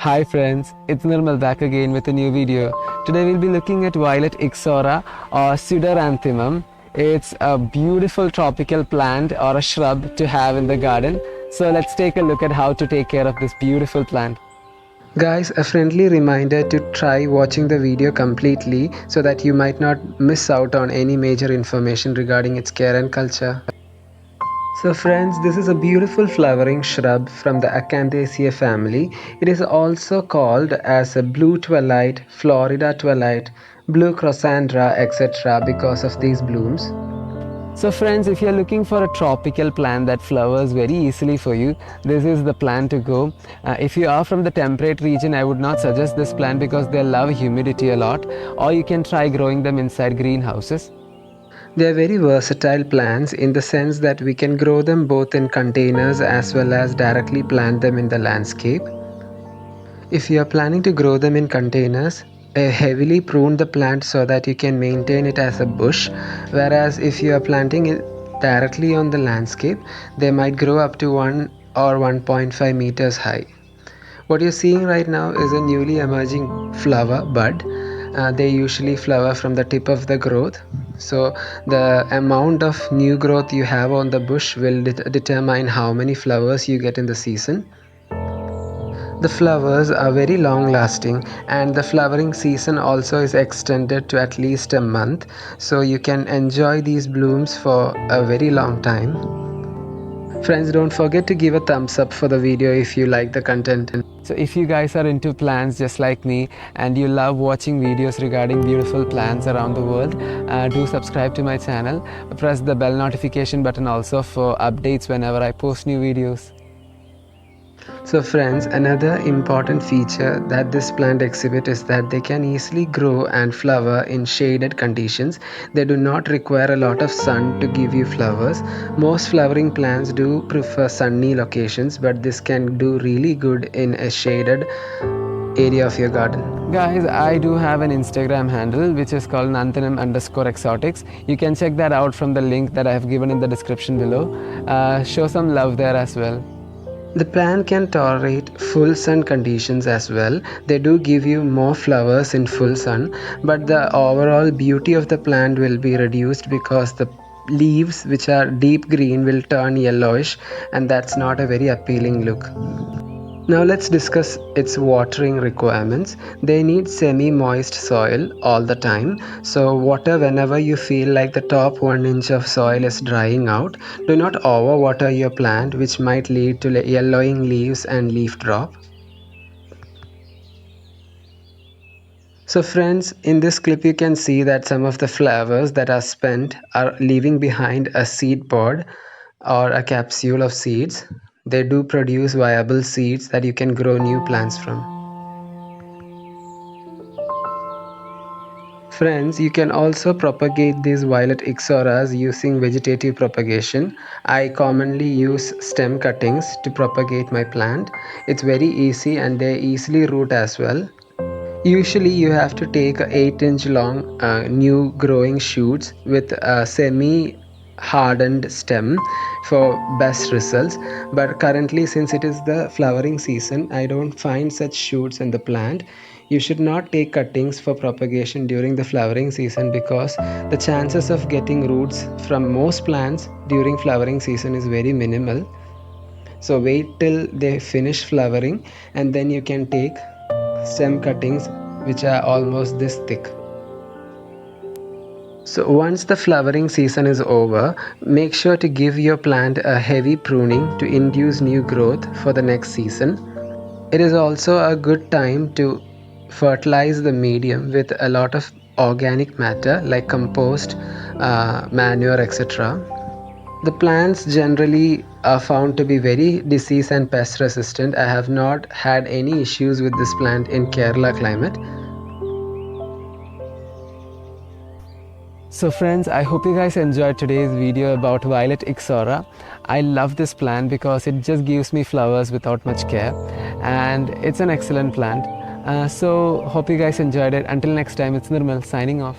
Hi friends, it's Nirmal back again with a new video. Today we'll be looking at Violet ixora or Pseudoranthemum. It's a beautiful tropical plant or a shrub to have in the garden. So let's take a look at how to take care of this beautiful plant. Guys, a friendly reminder to try watching the video completely so that you might not miss out on any major information regarding its care and culture. So friends, this is a beautiful flowering shrub from the Acanthaceae family. It is also called as a blue twilight, Florida twilight, blue crossandra, etc. because of these blooms. So friends, if you're looking for a tropical plant that flowers very easily for you, this is the plant to go. If you are from the temperate region, I would not suggest this plant because they love humidity a lot, or you can try growing them inside greenhouses. They are very versatile plants in the sense that we can grow them both in containers as well as directly plant them in the landscape. If you are planning to grow them in containers, heavily prune the plant so that you can maintain it as a bush, whereas if you are planting it directly on the landscape, they might grow up to 1 or 1.5 meters high. What you're seeing right now is a newly emerging flower bud. They usually flower from the tip of the growth. So the amount of new growth you have on the bush will determine how many flowers you get in the season. The flowers are very long lasting and the flowering season also is extended to at least a month, so you can enjoy these blooms for a very long time. Friends, don't forget to give a thumbs up for the video if you like the content. So if you guys are into plants just like me and you love watching videos regarding beautiful plants around the world, do subscribe to my channel. Press the bell notification button also for updates whenever I post new videos. So friends, another important feature that this plant exhibits is that they can easily grow and flower in shaded conditions. They do not require a lot of sun to give you flowers. Most flowering plants do prefer sunny locations, but this can do really good in a shaded area of your garden. Guys, I do have an Instagram handle which is called Nanthanam_exotics. You can check that out from the link that I have given in the description below. Show some love there as well. The plant can tolerate full sun conditions as well. They do give you more flowers in full sun, but the overall beauty of the plant will be reduced because the leaves, which are deep green, will turn yellowish, and that's not a very appealing look. Now let's discuss its watering requirements. They need semi-moist soil all the time. So water whenever you feel like the top 1 inch of soil is drying out. Do not overwater your plant, which might lead to yellowing leaves and leaf drop. So friends, in this clip you can see that some of the flowers that are spent are leaving behind a seed pod or a capsule of seeds. They do produce viable seeds that you can grow new plants from. Friends, you can also propagate these violet ixoras using vegetative propagation. I commonly use stem cuttings to propagate my plant. It's very easy and they easily root as well. Usually you have to take 8-inch long new growing shoots with a semi-hardened stem for best results, but currently since it is the flowering season, I don't find such shoots in the plant. You should not take cuttings for propagation during the flowering season because the chances of getting roots from most plants during flowering season is very minimal. So wait till they finish flowering and then you can take stem cuttings which are almost this thick. So once the flowering season is over, make sure to give your plant a heavy pruning to induce new growth for the next season. It is also a good time to fertilize the medium with a lot of organic matter like compost, manure, etc. The plants generally are found to be very disease and pest resistant. I have not had any issues with this plant in Kerala climate. So friends, I hope you guys enjoyed today's video about Violet ixora. I love this plant because it just gives me flowers without much care and it's an excellent plant. So hope you guys enjoyed it. Until next time, it's Nirmal signing off.